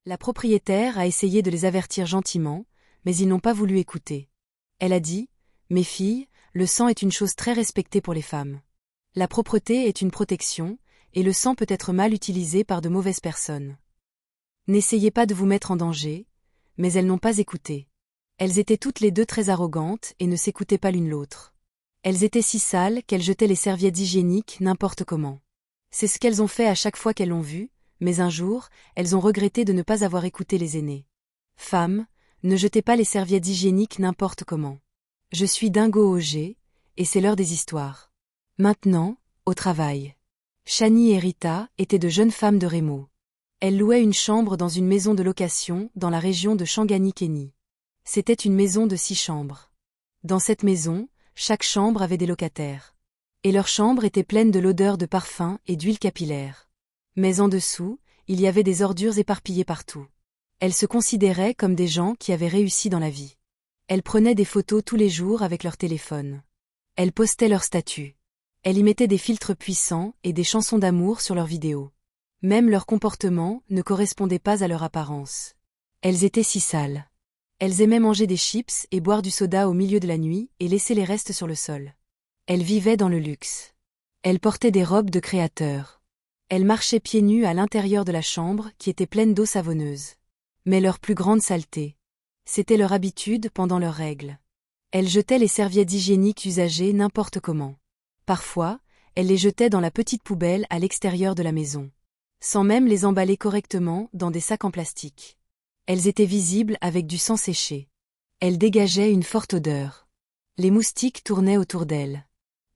La propriétaire a essayé de les avertir gentiment, mais ils n'ont pas voulu écouter. Elle a dit « Mes filles, le sang est une chose très respectée pour les femmes. La propreté est une protection, et le sang peut être mal utilisé par de mauvaises personnes. N'essayez pas de vous mettre en danger », mais elles n'ont pas écouté. Elles étaient toutes les deux très arrogantes et ne s'écoutaient pas l'une l'autre. Elles étaient si sales qu'elles jetaient les serviettes hygiéniques n'importe comment. C'est ce qu'elles ont fait à chaque fois qu'elles l'ont vu, mais un jour, elles ont regretté de ne pas avoir écouté les aînés. Femmes, ne jetez pas les serviettes hygiéniques n'importe comment. Je suis Dingo Auger, et c'est l'heure des histoires. Maintenant, au travail. Shani et Rita étaient de jeunes femmes de Remo. Elles louaient une chambre dans une maison de location dans la région de Shangani-Kenny. C'était une maison de 6 chambres. Dans cette maison, chaque chambre avait des locataires. Et leur chambre était pleine de l'odeur de parfum et d'huile capillaire. Mais en dessous, il y avait des ordures éparpillées partout. Elles se considéraient comme des gens qui avaient réussi dans la vie. Elles prenaient des photos tous les jours avec leur téléphone. Elles postaient leurs statuts. Elles y mettaient des filtres puissants et des chansons d'amour sur leurs vidéos. Même leur comportement ne correspondait pas à leur apparence. Elles étaient si sales. Elles aimaient manger des chips et boire du soda au milieu de la nuit et laisser les restes sur le sol. Elles vivaient dans le luxe. Elles portaient des robes de créateurs. Elles marchaient pieds nus à l'intérieur de la chambre qui était pleine d'eau savonneuse. Mais leur plus grande saleté, c'était leur habitude pendant leurs règles. Elles jetaient les serviettes hygiéniques usagées n'importe comment. Parfois, elles les jetaient dans la petite poubelle à l'extérieur de la maison, sans même les emballer correctement dans des sacs en plastique. Elles étaient visibles avec du sang séché. Elles dégageaient une forte odeur. Les moustiques tournaient autour d'elles.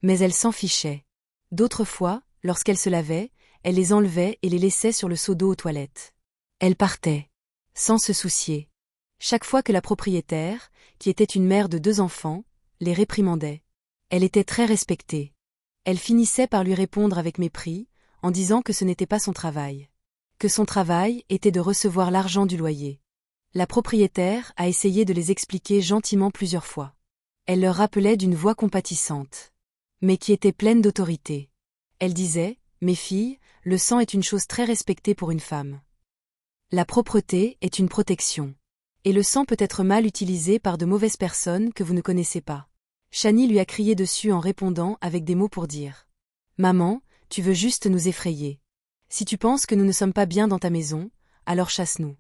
Mais elles s'en fichaient. D'autres fois, lorsqu'elles se lavaient, elles les enlevaient et les laissaient sur le seau d'eau aux toilettes. Elles partaient, sans se soucier. Chaque fois que la propriétaire, qui était une mère de 2 enfants, les réprimandait. Elle était très respectée. Elle finissait par lui répondre avec mépris, en disant que ce n'était pas son travail. Que son travail était de recevoir l'argent du loyer. La propriétaire a essayé de les expliquer gentiment plusieurs fois. Elle leur rappelait d'une voix compatissante, mais qui était pleine d'autorité. Elle disait « Mes filles, le sang est une chose très respectée pour une femme. La propreté est une protection. Et le sang peut être mal utilisé par de mauvaises personnes que vous ne connaissez pas. » Shani lui a crié dessus en répondant avec des mots pour dire « Maman, tu veux juste nous effrayer. Si tu penses que nous ne sommes pas bien dans ta maison, alors chasse-nous. »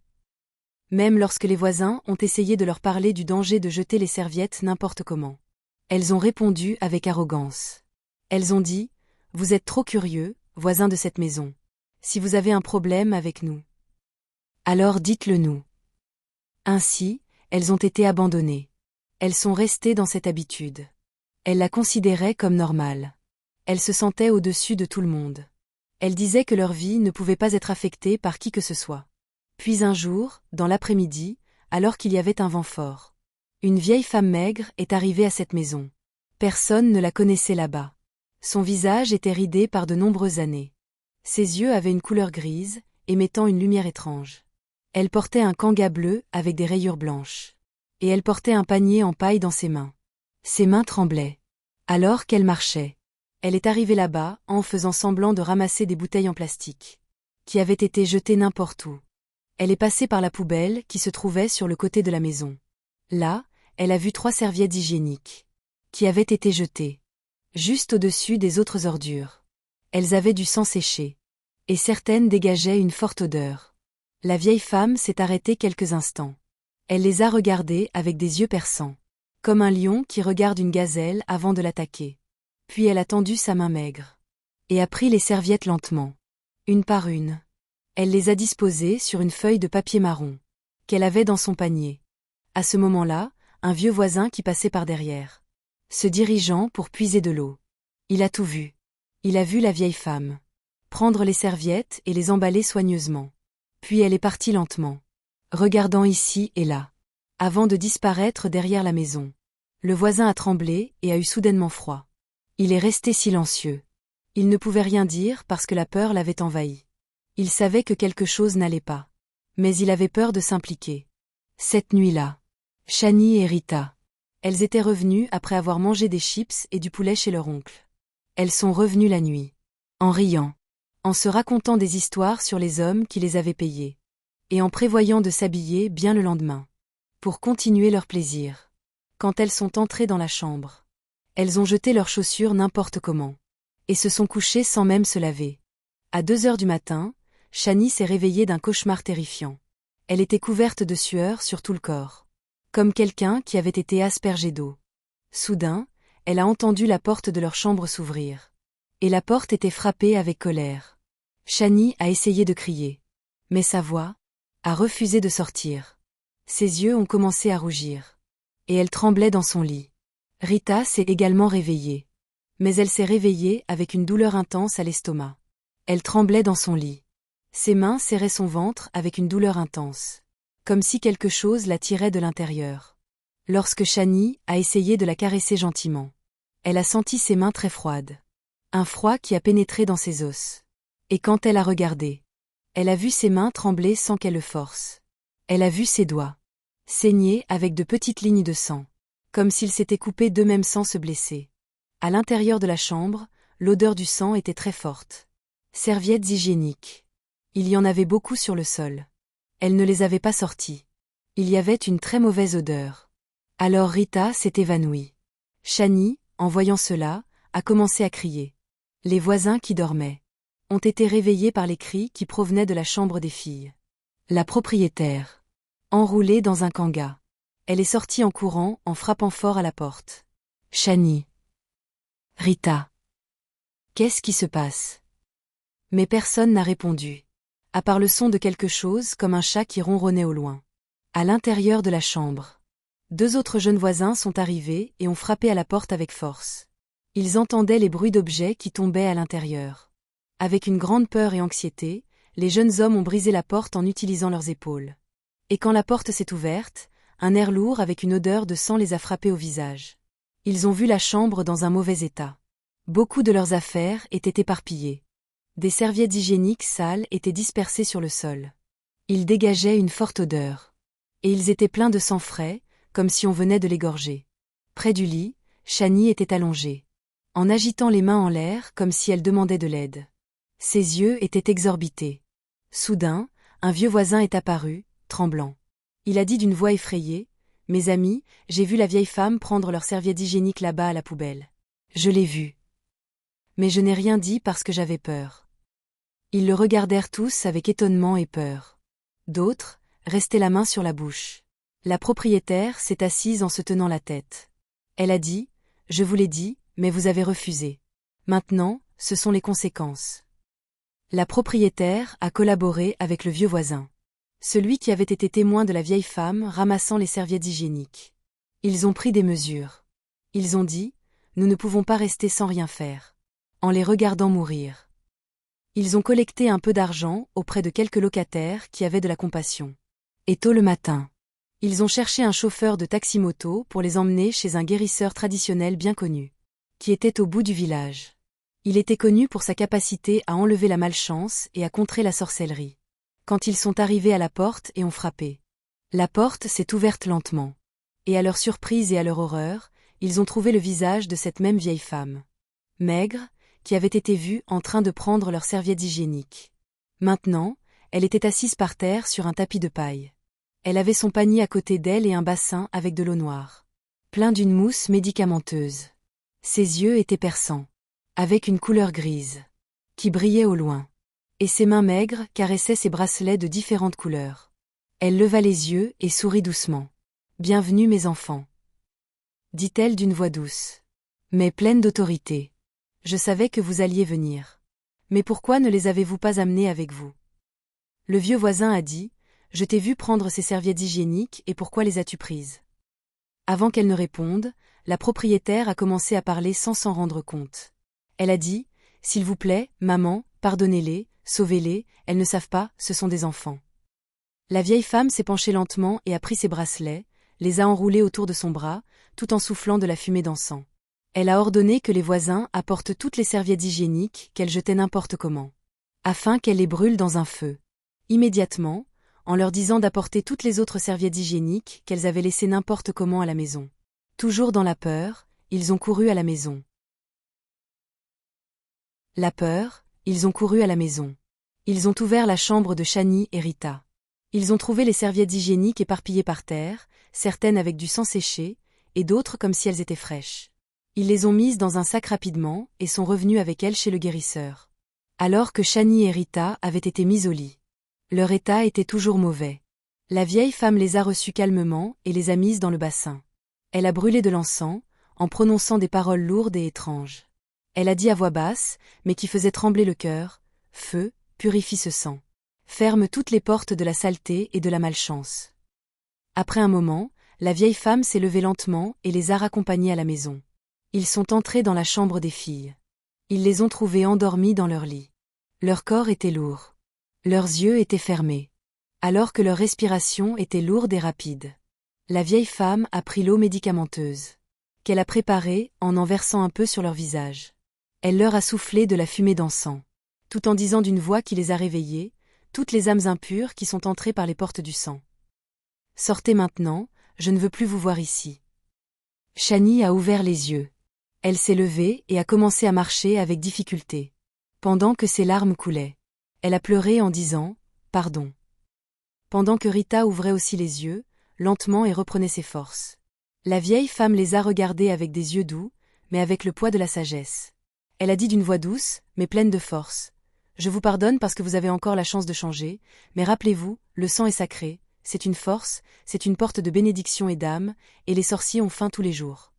Même lorsque les voisins ont essayé de leur parler du danger de jeter les serviettes n'importe comment. Elles ont répondu avec arrogance. Elles ont dit « Vous êtes trop curieux, voisins de cette maison. Si vous avez un problème avec nous, alors dites-le nous. » Ainsi, elles ont été abandonnées. Elles sont restées dans cette habitude. Elles la considéraient comme normale. Elles se sentaient au-dessus de tout le monde. Elles disaient que leur vie ne pouvait pas être affectée par qui que ce soit. Puis un jour, dans l'après-midi, alors qu'il y avait un vent fort, une vieille femme maigre est arrivée à cette maison. Personne ne la connaissait là-bas. Son visage était ridé par de nombreuses années. Ses yeux avaient une couleur grise, émettant une lumière étrange. Elle portait un kanga bleu avec des rayures blanches. Et elle portait un panier en paille dans ses mains. Ses mains tremblaient. Alors qu'elle marchait. Elle est arrivée là-bas en faisant semblant de ramasser des bouteilles en plastique, qui avaient été jetées n'importe où. Elle est passée par la poubelle qui se trouvait sur le côté de la maison. Là, elle a vu 3 serviettes hygiéniques, qui avaient été jetées, juste au-dessus des autres ordures. Elles avaient du sang séché. Et certaines dégageaient une forte odeur. La vieille femme s'est arrêtée quelques instants. Elle les a regardées avec des yeux perçants, comme un lion qui regarde une gazelle avant de l'attaquer. Puis elle a tendu sa main maigre. Et a pris les serviettes lentement, une par une. Elle les a disposées sur une feuille de papier marron, qu'elle avait dans son panier. À ce moment-là, un vieux voisin qui passait par derrière, se dirigeant pour puiser de l'eau. Il a tout vu. Il a vu la vieille femme prendre les serviettes et les emballer soigneusement. Puis elle est partie lentement, regardant ici et là, avant de disparaître derrière la maison. Le voisin a tremblé et a eu soudainement froid. Il est resté silencieux. Il ne pouvait rien dire parce que la peur l'avait envahi. Il savait que quelque chose n'allait pas. Mais il avait peur de s'impliquer. Cette nuit-là, Shani et Rita, elles étaient revenues après avoir mangé des chips et du poulet chez leur oncle. Elles sont revenues la nuit, en riant, en se racontant des histoires sur les hommes qui les avaient payées. et en prévoyant de s'habiller bien le lendemain, pour continuer leur plaisir. Quand elles sont entrées dans la chambre, elles ont jeté leurs chaussures n'importe comment, et se sont couchées sans même se laver. À 2 heures du matin, Shani s'est réveillée d'un cauchemar terrifiant. Elle était couverte de sueur sur tout le corps, comme quelqu'un qui avait été aspergé d'eau. Soudain, elle a entendu la porte de leur chambre s'ouvrir. Et la porte était frappée avec colère. Shani a essayé de crier, mais sa voix a refusé de sortir. Ses yeux ont commencé à rougir. Et elle tremblait dans son lit. Rita s'est également réveillée. Mais elle s'est réveillée avec une douleur intense à l'estomac. Elle tremblait dans son lit. Ses mains serraient son ventre avec une douleur intense, comme si quelque chose la tirait de l'intérieur. Lorsque Shani a essayé de la caresser gentiment, elle a senti ses mains très froides. Un froid qui a pénétré dans ses os. Et quand elle a regardé, elle a vu ses mains trembler sans qu'elle le force. Elle a vu ses doigts saigner avec de petites lignes de sang, comme s'ils s'étaient coupés d'eux-mêmes sans se blesser. À l'intérieur de la chambre, l'odeur du sang était très forte. Serviettes hygiéniques. Il y en avait beaucoup sur le sol. Elle ne les avait pas sorties. Il y avait une très mauvaise odeur. Alors Rita s'est évanouie. Shani, en voyant cela, a commencé à crier. Les voisins qui dormaient ont été réveillés par les cris qui provenaient de la chambre des filles. La propriétaire, enroulée dans un kanga, elle est sortie en courant en frappant fort à la porte. Shani. Rita. Qu'est-ce qui se passe? Mais personne n'a répondu, à part le son de quelque chose comme un chat qui ronronnait au loin. À l'intérieur de la chambre, 2 autres jeunes voisins sont arrivés et ont frappé à la porte avec force. Ils entendaient les bruits d'objets qui tombaient à l'intérieur. Avec une grande peur et anxiété, les jeunes hommes ont brisé la porte en utilisant leurs épaules. Et quand la porte s'est ouverte, un air lourd avec une odeur de sang les a frappés au visage. Ils ont vu la chambre dans un mauvais état. Beaucoup de leurs affaires étaient éparpillées. Des serviettes hygiéniques sales étaient dispersées sur le sol. Ils dégageaient une forte odeur. Et ils étaient pleins de sang frais, comme si on venait de l'égorger. Près du lit, Shani était allongée, en agitant les mains en l'air comme si elle demandait de l'aide. Ses yeux étaient exorbités. Soudain, un vieux voisin est apparu, tremblant. Il a dit d'une voix effrayée, « Mes amis, j'ai vu la vieille femme prendre leur serviette hygiénique là-bas à la poubelle. Je l'ai vue. Mais je n'ai rien dit parce que j'avais peur. » Ils le regardèrent tous avec étonnement et peur. D'autres restaient la main sur la bouche. La propriétaire s'est assise en se tenant la tête. Elle a dit, « Je vous l'ai dit, mais vous avez refusé. Maintenant, ce sont les conséquences. » La propriétaire a collaboré avec le vieux voisin, celui qui avait été témoin de la vieille femme ramassant les serviettes hygiéniques. Ils ont pris des mesures. Ils ont dit, « Nous ne pouvons pas rester sans rien faire, en les regardant mourir. » Ils ont collecté un peu d'argent auprès de quelques locataires qui avaient de la compassion. Et tôt le matin, ils ont cherché un chauffeur de taxi-moto pour les emmener chez un guérisseur traditionnel bien connu, qui était au bout du village. Il était connu pour sa capacité à enlever la malchance et à contrer la sorcellerie. Quand ils sont arrivés à la porte et ont frappé, la porte s'est ouverte lentement. Et à leur surprise et à leur horreur, ils ont trouvé le visage de cette même vieille femme, maigre, qui avait été vue en train de prendre leur serviette hygiénique. Maintenant, elle était assise par terre sur un tapis de paille. Elle avait son panier à côté d'elle et un bassin avec de l'eau noire, plein d'une mousse médicamenteuse. Ses yeux étaient perçants, avec une couleur grise, qui brillait au loin. Et ses mains maigres caressaient ses bracelets de différentes couleurs. Elle leva les yeux et sourit doucement. « Bienvenue mes enfants, » dit-elle d'une voix douce, mais pleine d'autorité. « Je savais que vous alliez venir. Mais pourquoi ne les avez-vous pas amenés avec vous ?» Le vieux voisin a dit, « Je t'ai vu prendre ces serviettes hygiéniques et pourquoi les as-tu prises ?» Avant qu'elle ne réponde, la propriétaire a commencé à parler sans s'en rendre compte. Elle a dit, « S'il vous plaît, maman, pardonnez-les, sauvez-les, elles ne savent pas, ce sont des enfants. » La vieille femme s'est penchée lentement et a pris ses bracelets, les a enroulés autour de son bras, tout en soufflant de la fumée d'encens. Elle a ordonné que les voisins apportent toutes les serviettes hygiéniques qu'elle jetait n'importe comment, afin qu'elle les brûle dans un feu. Immédiatement, en leur disant d'apporter toutes les autres serviettes hygiéniques qu'elles avaient laissées n'importe comment à la maison. Toujours dans la peur, ils ont couru à la maison. La peur, ils ont couru à la maison. Ils ont ouvert la chambre de Shani et Rita. Ils ont trouvé les serviettes hygiéniques éparpillées par terre, certaines avec du sang séché, et d'autres comme si elles étaient fraîches. Ils les ont mises dans un sac rapidement et sont revenus avec elles chez le guérisseur. Alors que Shani et Rita avaient été mises au lit. Leur état était toujours mauvais. La vieille femme les a reçues calmement et les a mises dans le bassin. Elle a brûlé de l'encens, en prononçant des paroles lourdes et étranges. Elle a dit à voix basse, mais qui faisait trembler le cœur, « Feu, purifie ce sang. Ferme toutes les portes de la saleté et de la malchance. » Après un moment, la vieille femme s'est levée lentement et les a raccompagnés à la maison. Ils sont entrés dans la chambre des filles. Ils les ont trouvées endormies dans leur lit. Leur corps était lourd. Leurs yeux étaient fermés. Alors que leur respiration était lourde et rapide. La vieille femme a pris l'eau médicamenteuse. Qu'elle a préparée en versant un peu sur leur visage. Elle leur a soufflé de la fumée d'encens. Tout en disant d'une voix qui les a réveillées, toutes les âmes impures qui sont entrées par les portes du sang. Sortez maintenant, je ne veux plus vous voir ici. Shani a ouvert les yeux. Elle s'est levée et a commencé à marcher avec difficulté. Pendant que ses larmes coulaient. Elle a pleuré en disant « Pardon ». Pendant que Rita ouvrait aussi les yeux, lentement et reprenait ses forces. La vieille femme les a regardés avec des yeux doux, mais avec le poids de la sagesse. Elle a dit d'une voix douce, mais pleine de force. « Je vous pardonne parce que vous avez encore la chance de changer, mais rappelez-vous, le sang est sacré, c'est une force, c'est une porte de bénédiction et d'âme, et les sorciers ont faim tous les jours.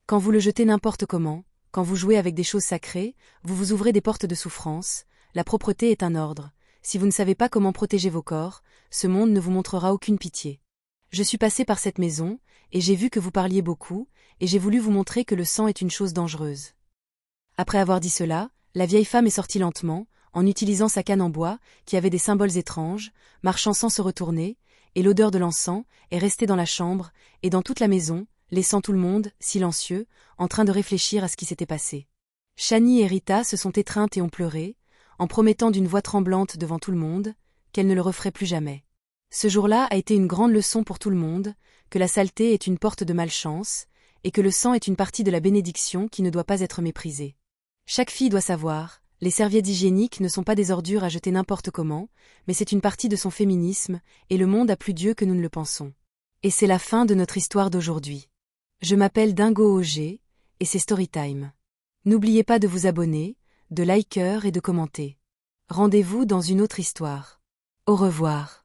Quand vous le jetez n'importe comment, quand vous jouez avec des choses sacrées, vous vous ouvrez des portes de souffrance, la propreté est un ordre. Si vous ne savez pas comment protéger vos corps, ce monde ne vous montrera aucune pitié. Je suis passée par cette maison, et j'ai vu que vous parliez beaucoup, et j'ai voulu vous montrer que le sang est une chose dangereuse. » Après avoir dit cela, la vieille femme est sortie lentement, en utilisant sa canne en bois, qui avait des symboles étranges, marchant sans se retourner, et l'odeur de l'encens est restée dans la chambre, et dans toute la maison, laissant tout le monde, silencieux, en train de réfléchir à ce qui s'était passé. Shani et Rita se sont étreintes et ont pleuré, en promettant d'une voix tremblante devant tout le monde, qu'elles ne le referaient plus jamais. Ce jour-là a été une grande leçon pour tout le monde, que la saleté est une porte de malchance, et que le sang est une partie de la bénédiction qui ne doit pas être méprisée. Chaque fille doit savoir, les serviettes hygiéniques ne sont pas des ordures à jeter n'importe comment, mais c'est une partie de son féminisme, et le monde a plus Dieu que nous ne le pensons. Et c'est la fin de notre histoire d'aujourd'hui. Je m'appelle Dingo Auger, et c'est Storytime. N'oubliez pas de vous abonner, de liker et de commenter. Rendez-vous dans une autre histoire. Au revoir.